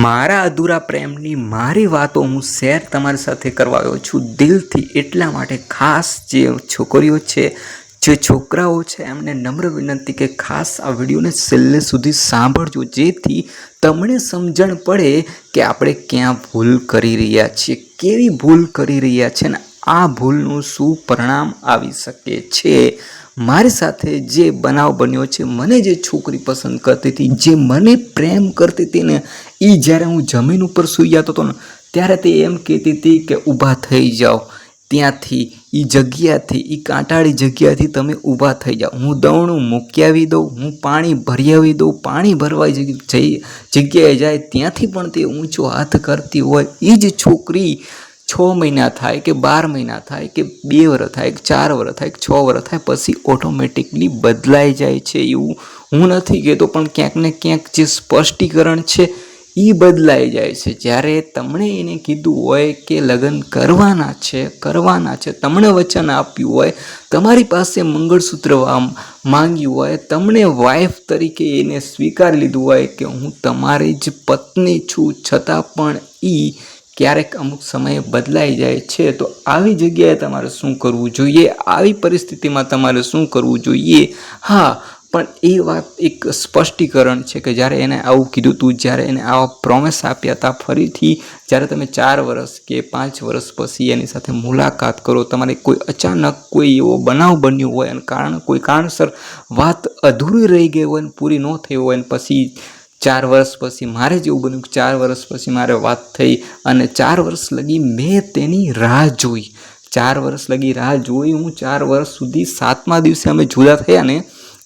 મારા અધૂરા પ્રેમની મારી વાતો હું શેર તમારી સાથે કરવા આવ્યો છું દિલથી, એટલા માટે ખાસ જે છોકરીઓ છે, જે છોકરાઓ છે, એમને નમ્ર વિનંતી કે ખાસ આ વિડીયોને છેલ્લે સુધી સાંભળજો, જેથી તમને સમજણ પડે કે આપણે ક્યાં ભૂલ કરી રહ્યા છીએ, કેવી ભૂલ કરી રહ્યા છે, ને આ ભૂલનું શું પરિણામ આવી શકે છે। મારી સાથે જે બનાવ બન્યો છે, મને જે છોકરી પસંદ કરતી હતી, જે મને પ્રેમ કરતી હતી ને, એ જ્યારે હું જમીન ઉપર સૂઈ જતો હતો ને, ત્યારે તે એમ કહેતી હતી કે ઊભા થઈ જાઓ ત્યાંથી, એ જગ્યાથી, એ કાંટાળી જગ્યાથી તમે ઊભા થઈ જાઓ, હું દવણું મૂકી આવી દઉં, હું પાણી ભરી આવી દઉં, પાણી ભરવા જગ્યાએ જાય ત્યાંથી પણ તે ઊંચો હાથ કરતી હોય। એ જ છોકરી 6 મહિના થાય કે 12 મહિના થાય કે 2 વર્ષ થાય કે 4 વર્ષ થાય કે 6 વર્ષ થાય પછી ઓટોમેટિકલી બદલાઈ જાય છે। એવું હું નથી કહેતો, પણ ક્યાંક ને ક્યાંક જે સ્પષ્ટીકરણ છે એ બદલાઈ જાય છે। જ્યારે તમને એને કીધું હોય કે લગ્ન કરવાના છે, તમને વચન આપ્યું હોય, તમારી પાસે મંગળસૂત્ર માંગ્યું હોય, તમને વાઈફ તરીકે એને સ્વીકારી લીધું હોય કે હું તમારી જ પત્ની છું, છતાં પણ એ ક્યારેક અમુક સમયે બદલાઈ જાય છે, તો આવી જગ્યાએ તમારે શું કરવું જોઈએ, આવી પરિસ્થિતિમાં તમારે શું કરવું જોઈએ? હા, પણ એ વાત એક સ્પષ્ટીકરણ છે કે જ્યારે એને આવું કીધું હતું, જ્યારે એને આવા પ્રોમિસ આપ્યા હતા, ફરીથી જ્યારે તમે 4 વર્ષ કે 5 વર્ષ પછી એની સાથે મુલાકાત કરો, તમારે કોઈ અચાનક કોઈ એવો બનાવ બન્યો હોય અને કોઈ કારણસર વાત અધૂરી રહી ગઈ હોય ને પૂરી ન થઈ હોય, ને પછી 4 વર્ષ પછી મારે જેવું બન્યું કે 4 વર્ષ પછી મારે વાત થઈ અને 4 વર્ષ લગી મેં તેની રાહ જોઈ, 4 વર્ષ લગી રાહ જોઈ હું, 4 વર્ષ સુધી 7મા દિવસે અમે જુદા થયા ને,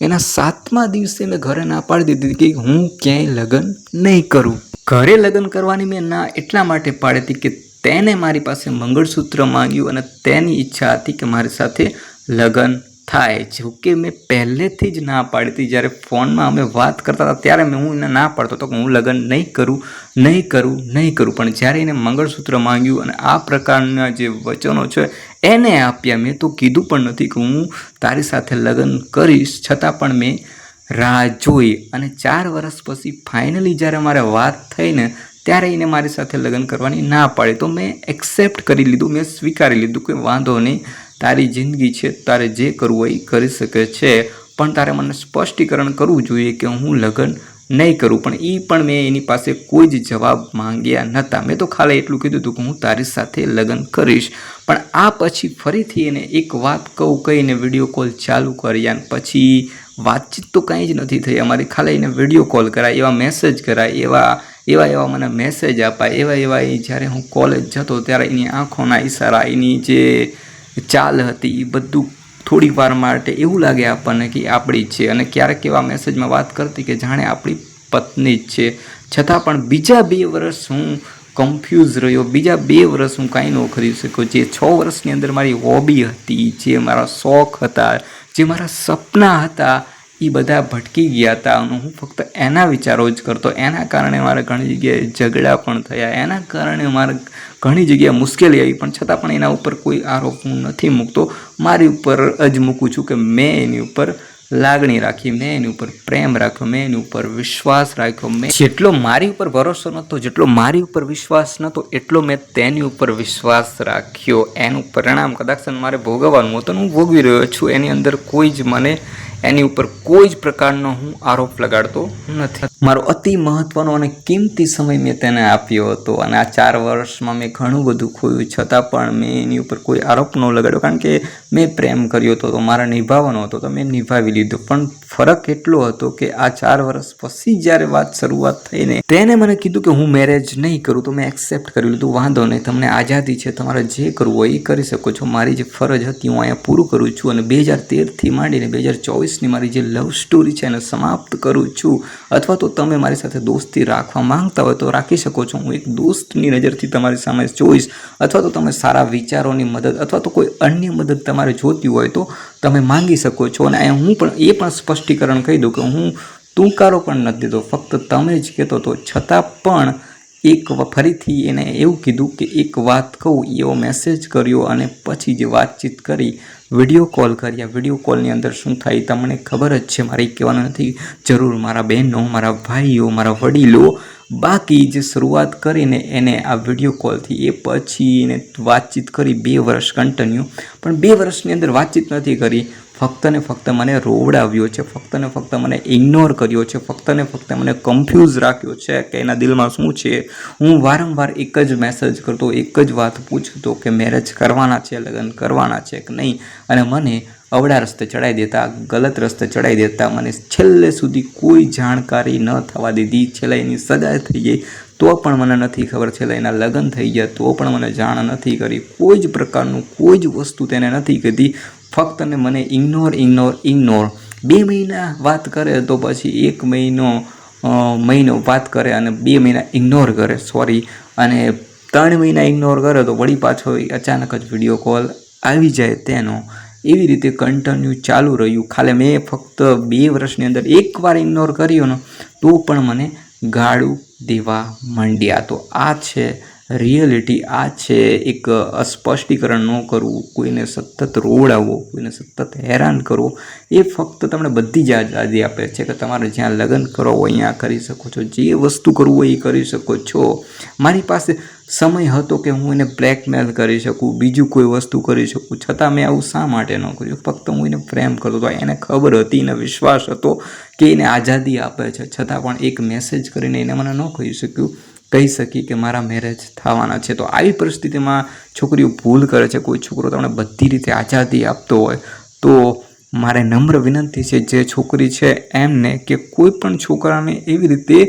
એના 7મા દિવસે મેં ઘરે ના પાડી દીધી કે હું ક્યાંય લગ્ન નહીં કરું। ઘરે લગ્ન કરવાની મેં ના એટલા માટે પાડી હતી કે તેને મારી પાસે મંગળસૂત્ર માંગ્યું અને તેની ઈચ્છા હતી કે મારી સાથે લગ્ન થાય। જો કે મેં પહેલેથી જ ના પાડી હતી, જ્યારે ફોનમાં અમે વાત કરતા હતા ત્યારે હું એને ના પાડતો હતો કે હું લગ્ન નહીં કરું, પણ જ્યારે એને મંગળસૂત્ર માંગ્યું અને આ પ્રકારના જે વચનો છે એને આપ્યા, મેં તો કીધું પણ નથી કે હું તારી સાથે લગ્ન કરીશ, છતાં પણ મેં રાહ જોઈ અને 4 વર્ષ પછી ફાઇનલી જ્યારે મારે વાત થઈ ને, ત્યારે એને મારી સાથે લગ્ન કરવાની ના પાડી, તો મેં એક્સેપ્ટ કરી લીધું, મેં સ્વીકારી લીધું કે વાંધો નહીં, તારી જિંદગી છે, તારે જે કરવું હોય એ કરી શકે છે, પણ તારે મને સ્પષ્ટીકરણ કરવું જોઈએ કે હું લગ્ન નહીં કરું। પણ એ પણ મેં એની પાસે કોઈ જ જવાબ માંગ્યા નહોતા, મેં તો ખાલી એટલું કીધું હતું કે હું તારી સાથે લગ્ન કરીશ। પણ આ પછી ફરીથી એને એક વાત કહીને વિડીયો કોલ ચાલુ કર્યા, પછી વાતચીત તો કંઈ જ નથી થઈ અમારી, ખાલી એને વિડીયો કોલ કરાય, એવા મેસેજ કરાય, એવા મને મેસેજ આપાય, એવા જ્યારે હું કોલેજ જતો ત્યારે એની આંખોના ઈશારા, એની જે ચાલ હતી એ બધું થોડી વાર માટે એવું લાગે આપણને કે આપણી છે, અને ક્યારેક એવા મેસેજમાં વાત કરતી કે જાણે આપણી પત્ની જ છે, છતાં પણ બીજા 2 વર્ષ હું કન્ફ્યુઝ રહ્યો, બીજા 2 વર્ષ હું કાંઈ ન કરી શક્યો। જે 6 વર્ષની અંદર મારી હોબી હતી, જે મારા શોખ હતા, જે મારા સપના હતા, એ બધા ભટકી ગયા હતા અને હું ફક્ત એના વિચારો જ કરતો, એના કારણે મારે ઘણી જગ્યાએ ઝઘડા પણ થયા, એના કારણે મારે ઘણી જગ્યાએ મુશ્કેલી આવી, પણ છતાં પણ એના ઉપર કોઈ આરોપ હું નથી મૂકતો, મારી ઉપર જ મૂકું છું કે મેં એની ઉપર લાગણી રાખી, મેં એની ઉપર પ્રેમ રાખ્યો, મેં એની ઉપર વિશ્વાસ રાખ્યો, મેં જેટલો મારી ઉપર ભરોસો નહોતો, જેટલો મારી ઉપર વિશ્વાસ નહોતો, એટલો મેં તેની ઉપર વિશ્વાસ રાખ્યો। એનું પરિણામ કદાચ મારે ભોગવવાનું હતું, હું ભોગવી રહ્યો છું, એની અંદર કોઈ જ મને એની ઉપર કોઈ જ પ્રકારનો હું આરોપ લગાડતો નથી। મારો અતિ મહત્વનો અને કિંમતી સમય મેં તેને આપ્યો હતો અને આ 4 વર્ષમાં મેં ઘણું બધું ખોયું, છતાં પણ મેં એની ઉપર કોઈ આરોપ ન લગાડ્યો, કારણ કે મેં પ્રેમ કર્યો હતો, તો મારે નિભાવવાનો હતો, તો મેં નિભાવી લીધો। પણ ફરક એટલો હતો કે આ 4 વર્ષ પછી જ્યારે વાત શરૂઆત થઈને તેને મને કીધું કે હું મેરેજ નહીં કરું, તો મેં એક્સેપ્ટ કરી લીધું, વાંધો નહીં, તમને આઝાદી છે, તમારે જે કરવું હોય એ કરી શકો છો, મારી જે ફરજ હતી હું અહીંયા પૂરું કરું છું અને 2013થી માંડીને 2024ની મારી જે લવ સ્ટોરી છે એને સમાપ્ત કરું છું। અથવા તો તમે મારી સાથે દોસ્તી રાખવા માંગતા હોય તો રાખી શકો છો, હું એક દોસ્તની નજરથી તમારી સામે જોઈશ, અથવા તો તમે સારા વિચારોની મદદ અથવા તો કોઈ અન્ય મદદ તમારે જોતી હોય તો તમે માંગી શકો છો। અને હું પણ એ પણ સ્પષ્ટીકરણ કહી દઉં કે હું તુંકારો પણ નથી દીધો, ફક્ત તમે જ કહેતો હતો, છતાં પણ ફરીથી એને એવું કીધું કે એક વાત કહું, એવો મેસેજ કર્યો અને પછી જે વાતચીત કરી, વિડીયો કોલ કર્યા, વિડીયો કોલની અંદર શું થાય તમને ખબર જ છે, મારે કહેવાનું નથી જરૂર, મારા બહેનો, મારા ભાઈઓ, મારા વડીલો બાકી જે શરૂઆત કરીને એને આ વિડીયો કોલથી એ પછી એને વાતચીત કરી 2 વર્ષ કન્ટિન્યુ, પણ 2 વર્ષની અંદર વાતચીત નથી કરી. ફક્ત ને ફક્ત મને રોવડાવ્યો છે, ફક્ત ને ફક્ત મને ઇગ્નોર કર્યો છે, ફક્ત ને ફક્ત મને કન્ફ્યુઝ રાખ્યો છે કે એના દિલમાં શું છે. હું વારંવાર એક જ મેસેજ કરતો, એક જ વાત પૂછતો કે મેરેજ કરવાના છે, લગ્ન કરવાના છે કે નહીં, અને મને અવળા રસ્તે ચડાવી દેતા, ગલત રસ્તે ચડાવી દેતા. મને છેલ્લે સુધી કોઈ જાણકારી ન થવા દીધી. છેલ્લે એની સગાઈ થઈ ગઈ તો પણ મને નથી ખબર, છેલ્લે એના લગ્ન થઈ ગયા તો પણ મને જાણ નથી કરી. કોઈ જ પ્રકારનું કોઈ જ વસ્તુ તેને નથી કીધી. ફક્ત ને મને ઇગ્નોર. 2 મહિના વાત કરે તો પછી 1 મહિનો વાત કરે અને 2 મહિના ઇગ્નોર કરે, અને 3 મહિના ઇગ્નોર કરે તો વળી પાછો અચાનક જ વિડીયો કોલ આવી જાય તેનો. એવી રીતે કન્ટિન્યુ ચાલુ રહ્યું. ખાલી મેં ફક્ત 2 વર્ષની અંદર એકવાર ઇગ્નોર કર્યો ને તો પણ મને ગાળું દેવા માંડ્યા. તો આ છે રિયલિટી, આ છે એક સ્પષ્ટીકરણ ન કરવું, કોઈને સતત રોવડાવવો, કોઈને સતત હેરાન કરવો. એ ફક્ત તમને બધી જ આઝાદી આપે છે કે તમારે જ્યાં લગ્ન કરો હોય અહીંયા કરી શકો છો, જે વસ્તુ કરવું હોય એ કરી શકો છો. મારી પાસે સમય હતો કે હું એને બ્લેકમેલ કરી શકું, બીજું કોઈ વસ્તુ કરી શકું, છતાં મેં આવું શા માટે ન કર્યું? ફક્ત હું એને પ્રેમ કરતો હતો, એને ખબર હતી, એને વિશ્વાસ હતો કે એને આઝાદી આપે છે, છતાં પણ એક મેસેજ કરીને એને મને ન કહી શકી કે મારા મેરેજ થવાના છે. તો આવી પરિસ્થિતિમાં છોકરીઓ ભૂલ કરે છે. કોઈ છોકરો તમને બધી રીતે આઝાદી આપતો હોય તો મારે નમ્ર વિનંતી છે જે છોકરી છે એમને કે કોઈ પણ છોકરાને એવી રીતે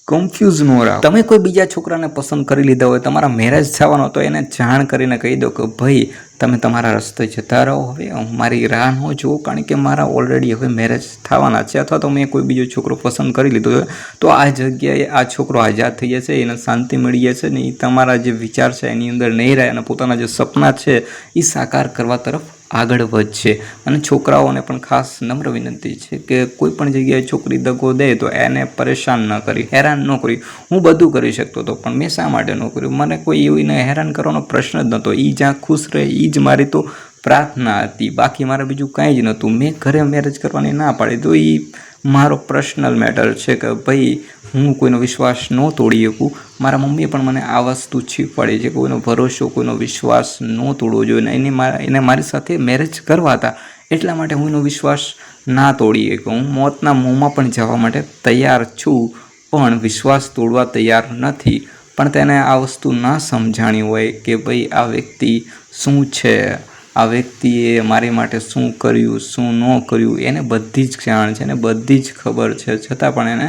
કન્ફ્યુઝ ન રાખો. તમે કોઈ બીજા છોકરાને પસંદ કરી લીધા હોય, તમારા મેરેજ થવાનો, તો એને જાણ કરીને કહી દો કે ભાઈ તમે તમારા રસ્તે જતા રહો, હવે મારી રાહ ન જુઓ, કારણ કે મારા ઓલરેડી હવે મેરેજ થવાના છે. અથવા તો મેં કોઈ બીજો છોકરો પસંદ કરી લીધો હોય તો આ જગ્યાએ આ છોકરો આઝાદ થઈ જશે, એને શાંતિ મળી જશે ને એ તમારા જે વિચાર છે એની અંદર નહીં રહે અને પોતાના જે સપના છે એ સાકાર કરવા તરફ આગળ વધશે. અને છોકરાઓને પણ ખાસ નમ્ર વિનંતી છે કે કોઈ પણ જગ્યાએ છોકરી દગો દે તો એને પરેશાન ન કરી, હેરાન ન કરી. હું બધું કરી શકતો હતો પણ મેં શા માટે ન કર્યું? મને કોઈ એવીને હેરાન કરવાનો પ્રશ્ન જ નહોતો. એ જ્યાં ખુશ રહે એ જ મારી તો પ્રાર્થના હતી, બાકી મારે બીજું કાંઈ જ નહોતું. મેં ઘરે મેરેજ કરવાની ના પાડી તો એ મારો પર્સનલ મેટર છે કે ભાઈ હું કોઈનો વિશ્વાસ ન તોડી શકું. મારા મમ્મીએ પણ મને આ વસ્તુ શીખવાડી છે, કોઈનો ભરોસો, કોઈનો વિશ્વાસ ન તોડવો જોઈએ. એને મારી સાથે મેરેજ કરવા હતા એટલા માટે હું એનો વિશ્વાસ ના તોડી શકું. હું મોતના મોંમાં પણ જવા માટે તૈયાર છું પણ વિશ્વાસ તોડવા તૈયાર નથી. પણ તેને આ વસ્તુ ના સમજાણી હોય કે ભાઈ આ વ્યક્તિ શું છે, આ વ્યક્તિએ મારી માટે શું કર્યું, શું ન કર્યું, એને બધી જ જાણ છે, એને બધી જ ખબર છે, છતાં પણ એને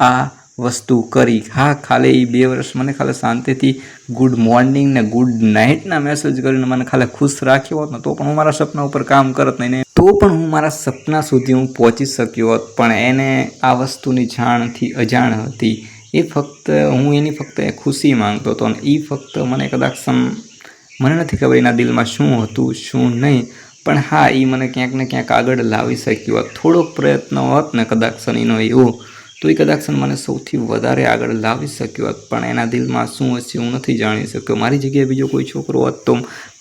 આ વસ્તુ કરી. હા, ખાલી 2 વર્ષ મને ખાલી શાંતિથી ગુડ મોર્નિંગ ને ગુડ નાઇટના મેસેજ કરીને મને ખાલી ખુશ રાખ્યો હોત ને તો પણ હું મારા સપના ઉપર કામ કરત નહીં, તો પણ હું મારા સપના સુધી હું પહોંચી શક્યો હોત. પણ એને આ વસ્તુની જાણથી અજાણ હતી. એ ફક્ત હું એની ફક્ત ખુશી માંગતો હતો અને એ ફક્ત મને કદાચ મને નથી ખબર એના દિલમાં શું હતું શું નહીં, પણ હા એ મને ક્યાંક ને ક્યાંક આગળ લાવી શક્યો હોત. થોડોક પ્રયત્ન હોત ને કદાચ એનો એવો તો એ કદાચ મને સૌથી વધારે આગળ લાવી શક્યો હોત. પણ એના દિલમાં શું હશે હું નથી જાણી શક્યો. મારી જગ્યાએ બીજો કોઈ છોકરો હોત તો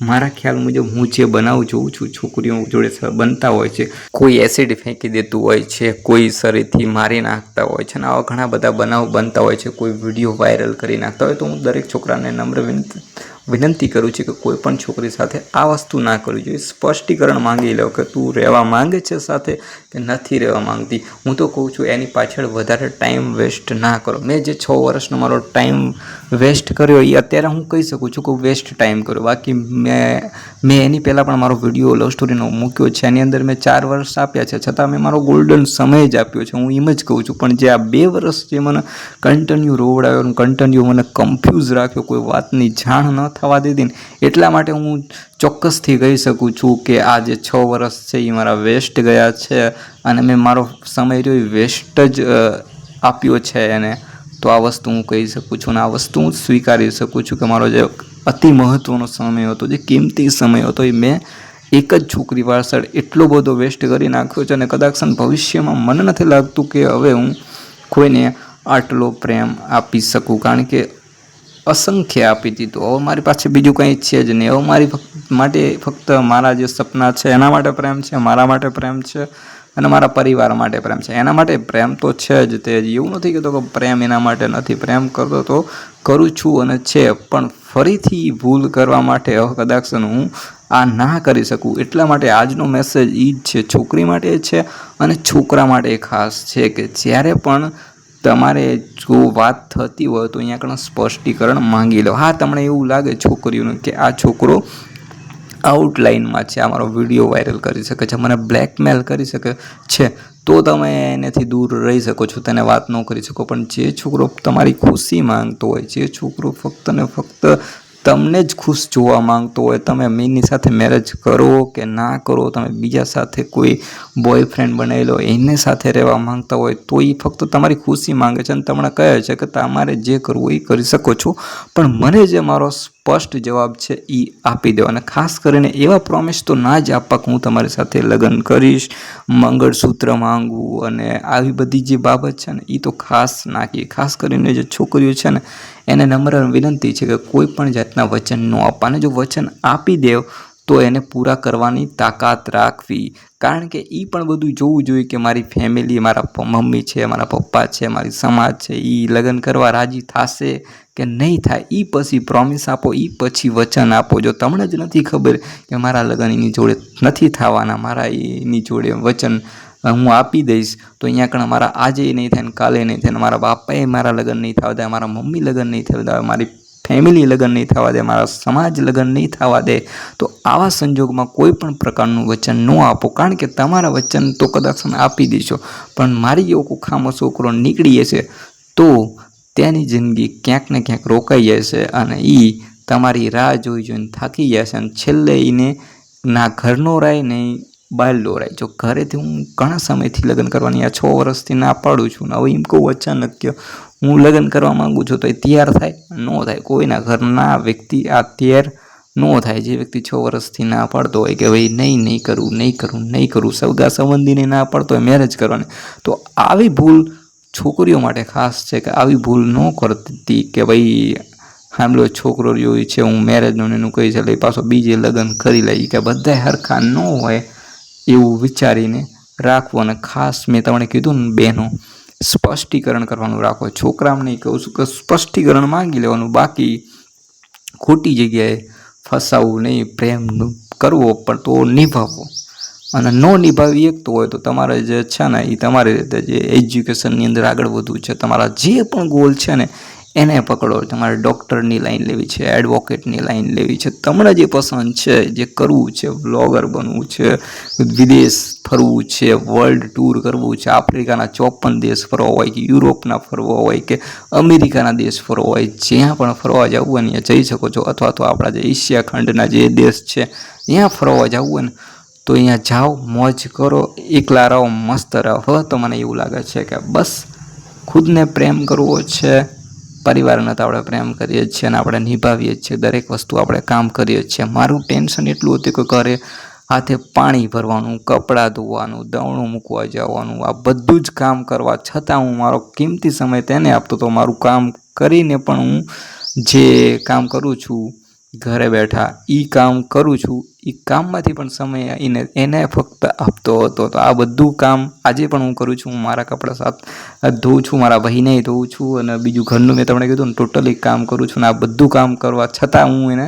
મારા ખ્યાલ મુજબ હું જે બનાવું જોઉં છું છોકરીઓ જોડે બનતા હોય છે, કોઈ એસિડ ફેંકી દેતું હોય છે, કોઈ શરીરથી મારી નાખતા હોય છે, અને આવા ઘણા બધા બનાવ બનતા હોય છે, કોઈ વિડીયો વાયરલ કરી નાખતા હોય. તો હું દરેક છોકરાને નમ્ર વિનંતી કરું છું કે કોઈ પણ છોકરી સાથે આ વસ્તુ ના કરવી જોઈએ. સ્પષ્ટીકરણ માંગી લો કે તું રહેવા માંગે છે સાથે કે નથી રહેવા માંગતી. હું તો કહું છું એની પાછળ વધારે ટાઈમ વેસ્ટ ના કરો. મેં જે 6 વર્ષનો મારો ટાઈમ વેસ્ટ કર્યો એ અત્યારે હું કહી શકું છું કે વેસ્ટ ટાઈમ કર્યો. બાકી મેં એની પહેલાં પણ મારો વિડીયો લવ સ્ટોરીનો મૂક્યો છે, એની અંદર મેં 4 વર્ષ આપ્યા છે, છતાં મેં મારો ગોલ્ડન સમય જ આપ્યો છે. હું એમ જ કહું છું. પણ જે આ 2 વર્ષ જે મને કન્ટિન્યુ રોવડાવ્યો, કન્ટિન્યુ મને કન્ફ્યુઝ રાખ્યો, કોઈ વાતની જાણ ન થવા દીધી ને, એટલા માટે હું ચોક્કસથી કહી શકું છું કે આ જે 6 વર્ષ છે એ મારા વેસ્ટ ગયા છે અને મેં મારો સમય રહ્યો એ વેસ્ટ જ આપ્યો છે એને. તો આ વસ્તુ હું કહી શકું છું અને આ વસ્તુ હું સ્વીકારી શકું છું કે મારો જે અતિ મહત્ત્વનો સમય હતો, જે કિંમતી સમય હતો, એ મેં એક જ છોકરી પાછળ એટલો બધો વેસ્ટ કરી નાખ્યો છે અને કદાચ ભવિષ્યમાં મને નથી લાગતું કે હવે હું કોઈને આટલો પ્રેમ આપી શકું, કારણ કે અસંખ્ય આપી દીધું. હવે મારી પાસે બીજું કંઈ છે જ નહીં. હવે મારી માટે ફક્ત મારા જે સપના છે એના માટે પ્રેમ છે, મારા માટે પ્રેમ છે, અને મારા પરિવાર માટે પ્રેમ છે. એના માટે પ્રેમ તો છે જ. તે એવું નથી કહેતો કે પ્રેમ એના માટે નથી. પ્રેમ કરતો તો કરું છું અને છે, પણ ફરીથી ભૂલ કરવા માટે કદાચ હું આ ના કરી શકું. એટલા માટે આજનો મેસેજ એ જ છે, છોકરી માટે છે અને છોકરા માટે ખાસ છે કે જ્યારે પણ તમારે જો વાત થતી હોય તો અહીંયા આગળ સ્પષ્ટીકરણ માંગી લો. હા, તમને એવું લાગે છોકરીઓને કે આ છોકરો આઉટલાઇનમાં છે, આ મારો વિડીયો વાયરલ કરી શકે છે, મને બ્લેકમેલ કરી શકે છે, તો તમે એનાથી દૂર રહી શકો છો, તેને વાત ન કરી શકો. પણ જે છોકરો તમારી ખુશી માંગતો હોય, જે છોકરો ફક્ત ને ફક્ત તમને જ ખુશ જોવા માંગતો હોય, તમે એની સાથે મેરેજ કરો કે ના કરો, તમે બીજા સાથે કોઈ બોયફ્રેન્ડ બનાવી લો, એને સાથે રહેવા માંગતા હોય, તો એ ફક્ત તમારી ખુશી માંગે છે અને તમને કહે છે કે તમારે જે કરવું એ કરી શકો છો, પણ મને જે મારો સ્પષ્ટ જવાબ છે એ આપી દો. અને ખાસ કરીને એવા પ્રોમિસ તો ના જ આપવા કે હું તમારી સાથે લગ્ન કરીશ, મંગળસૂત્ર માંગવું અને આવી બધી જે બાબત છે ને એ તો ખાસ નાખી. ખાસ કરીને જે છોકરીઓ છે ને એને નમ્ર વિનંતી છે કે કોઈ પણ જાતના વચન ન આપવા, અને જો વચન આપી દેવ તો એને પૂરા કરવાની તાકાત રાખવી. કારણ કે એ પણ બધું જોવું જોઈએ કે મારી ફેમિલી, મારા મમ્મી છે, મારા પપ્પા છે, મારી સમાજ છે, એ લગ્ન કરવા રાજી થશે કે નહીં થાય. એ પછી પ્રોમિસ આપો, એ પછી વચન આપો. જો તમને જ નથી ખબર કે મારા લગ્ન એની જોડે નથી થવાના, મારા એની જોડે વચન હું આપી દઈશ તો અહીંયા આગળ મારા આજે નહીં થાય ને કાલે નહીં થાય, મારા બાપાએ મારા લગ્ન નહીં થવા દે, મારા મમ્મી લગ્ન નહીં થવા દે, મારી ફેમિલી લગ્ન નહીં થવા દે, મારા સમાજ લગ્ન નહીં થવા દે, તો આવા સંજોગમાં કોઈ પણ પ્રકારનું વચન ન આપો. કારણ કે તમારા વચન તો કદાચ તમે આપી દેશો, પણ મારી એવો કુખામો છોકરો નીકળી જશે તો તેની જિંદગી ક્યાંક ને ક્યાંક રોકાઈ જશે અને એ તમારી રાહ જોઈને થાકી જશે અને છેલ્લે એને ના ઘરનો રાય નહીં બાયલો રાય. જો ઘરેથી હું ઘણા સમયથી લગ્ન કરવાની આ 6 વર્ષથી ના પાડું છું ને હવે એમ કહું અચાનક કે હું લગ્ન કરવા માગું છું તો એ તૈયાર થાય? ન થાય. કોઈના ઘરના વ્યક્તિ આ તૈયાર ન થાય. જે વ્યક્તિ 6 વર્ષથી ના પાડતો હોય કે ભાઈ નહીં કરું, સગા સંબંધીને ના પાડતો હોય મેરેજ કરવાની, તો આવી ભૂલ છોકરીઓ માટે ખાસ છે કે આવી ભૂલ ન કરતી કે ભાઈ હામલો છોકરો રહ્યો છે, હું મેરેજનું એનું કહી છે પાછો બીજે લગ્ન કરી લઈ, કે બધા હરખા ન હોય એવું વિચારીને રાખવું. અને ખાસ મેં તમને કીધું ને બહેનો, સ્પષ્ટીકરણ કરવાનું રાખો. છોકરાઓને નહીં કહું છું કે સ્પષ્ટીકરણ માંગી લેવાનું, બાકી ખોટી જગ્યાએ ફસાવવું નહીં. પ્રેમ કરવો પણ તો નિભાવવો, અને ન નિભાવી શકતો હોય તો તમારે જે છે ને એ તમારી રીતે જે એજ્યુકેશનની અંદર આગળ વધવું છે, તમારા જે પણ ગોલ છે ને એને પકડો. તમારે ડૉક્ટરની લાઈન લેવી છે, એડવોકેટની લાઈન લેવી છે, તમને જે પસંદ છે, જે કરવું છે, બ્લોગર બનવું છે, વિદેશ ફરવું છે, વર્લ્ડ ટૂર કરવું છે, આફ્રિકાના 54 દેશ ફરવા હોય કે યુરોપના ફરવા હોય કે અમેરિકાના દેશ ફરવા હોય, જ્યાં પણ ફરવા જવું હોય ને જઈ શકો છો. અથવા તો આપણા જે એશિયા ખંડના જે દેશ છે ત્યાં ફરવા જવું હોય ને તો અહીંયા જાઓ, મોજ કરો, એકલા રહો, મસ્ત રહો. હવે તો મને એવું લાગે છે કે બસ ખુદને પ્રેમ કરવો છે, પરિવારને તો આપણે પ્રેમ કરીએ જ છીએ અને આપણે નિભાવીએ જ છીએ, દરેક વસ્તુ આપણે કામ કરીએ જ છીએ. મારું ટેન્શન એટલું હતું કે ઘરે હાથે પાણી ભરવાનું, કપડાં ધોવાનું, દવણું મૂકવા જવાનું, આ બધું જ કામ કરવા છતાં હું મારો કિંમતી સમય તેને આપતો હતો. મારું કામ કરીને પણ હું જે કામ કરું છું ઘરે બેઠા એ કામ કરું છું, એ કામમાંથી પણ સમય એને ફક્ત આપતો હતો. તો આ બધું કામ આજે પણ હું કરું છું. હું મારા કપડાં સાફ ધોઉં છું, મારા ભાઈને ધોઉં છું અને બીજું ઘરનું મેં તમને કીધું ને ટોટલી કામ કરું છું. અને આ બધું કામ કરવા છતાં હું એને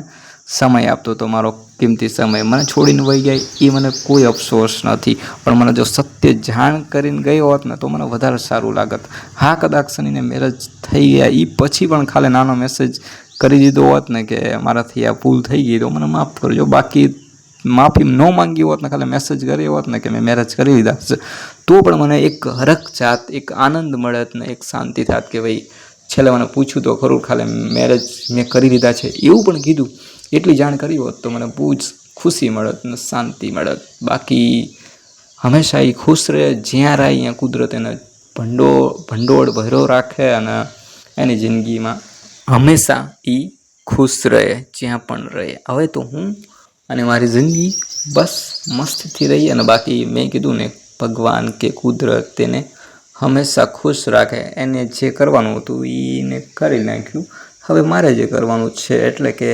સમય આપતો હતો, મારો કિંમતી સમય. મને છોડીને વહી જાય એ મને કોઈ અફસોસ નથી, પણ મને જો સત્ય જાણ કરીને ગયો હોત ને તો મને વધારે સારું લાગત. હા, કદાચ સનીને મેરેજ થઈ ગયા એ પછી પણ ખાલી નાનો મેસેજ કરી દીધો હોત ને કે મારાથી આ ભૂલ થઈ ગઈ તો મને માફ કરજો, બાકી માફી ન માંગી હોત ને ખાલી મેસેજ કર્યો હોત ને કે મેં મેરેજ કરી લીધા છે તો પણ મને એક હરખ જાત, એક આનંદ મળત ને એક શાંતિ થાત કે ભાઈ છેલ્લે મને પૂછ્યું તો ખરું ખાલી મેરેજ મેં કરી લીધા છે એવું પણ કીધું, એટલી જાણ કરી હોત તો મને બહુ જ ખુશી મળત ને શાંતિ મળત. બાકી હંમેશા એ ખુશ રહે, જ્યાં રહે અહીંયા કુદરત એને ભંડોળ ભર્યો રાખે અને એની જિંદગીમાં હંમેશા એ ખુશ રહે જ્યાં પણ રહે. હવે તો હું અને મારી જિંદગી બસ મસ્તથી રહી. અને બાકી મેં કીધું ને ભગવાન કે કુદરત તેને હંમેશા ખુશ રાખે. એને જે કરવાનું હતું એને કરી નાખ્યું. હવે મારે જે કરવાનું છે એટલે કે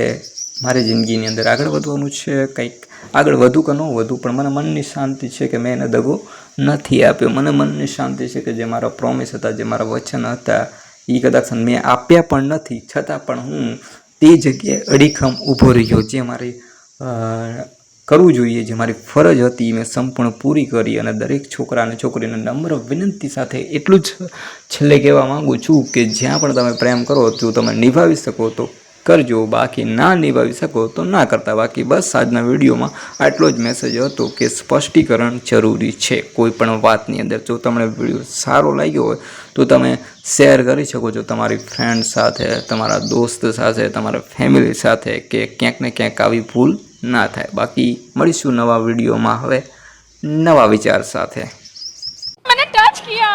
મારી જિંદગીની અંદર આગળ વધવાનું છે. કંઈક આગળ વધુ કે ન વધુ પણ મને મનની શાંતિ છે કે મેં એને દગો નથી આપ્યો. મને મનની શાંતિ છે કે જે મારા પ્રોમિસ હતા, જે મારા વચન હતા, એ કદાચ મેં આપ્યા પણ નથી, છતાં પણ હું તે જગ્યાએ અડીખમ ઊભો રહ્યો. જે મારી કરવું જોઈએ, જે મારી ફરજ હતી, મેં સંપૂર્ણ પૂરી કરી. અને દરેક છોકરા અને છોકરીને નમ્ર વિનંતી સાથે એટલું જ છેલ્લે કહેવા માગું છું કે જ્યાં પણ તમે પ્રેમ કરો, જો તમે નિભાવી શકો તો કરજો, બાકી ના નિભાવી શકો તો ના કરતા. બાકી બસ આજના વિડીયોમાં આટલો જ મેસેજ હતો કે સ્પષ્ટીકરણ જરૂરી છે કોઈ પણ વાતની અંદર. જો તમને વિડીયો સારો લાગ્યો હોય તો તમે શેર કરી શકો છો તમારી ફ્રેન્ડ સાથે, તમારા દોસ્ત સાથે, તમારા ફેમિલી સાથે, કે ક્યાંક ને ક્યાંક આવી ભૂલ ના થાય. બાકી મળીશું નવા વિડીયોમાં હવે નવા વિચાર સાથે. मैंने टच किया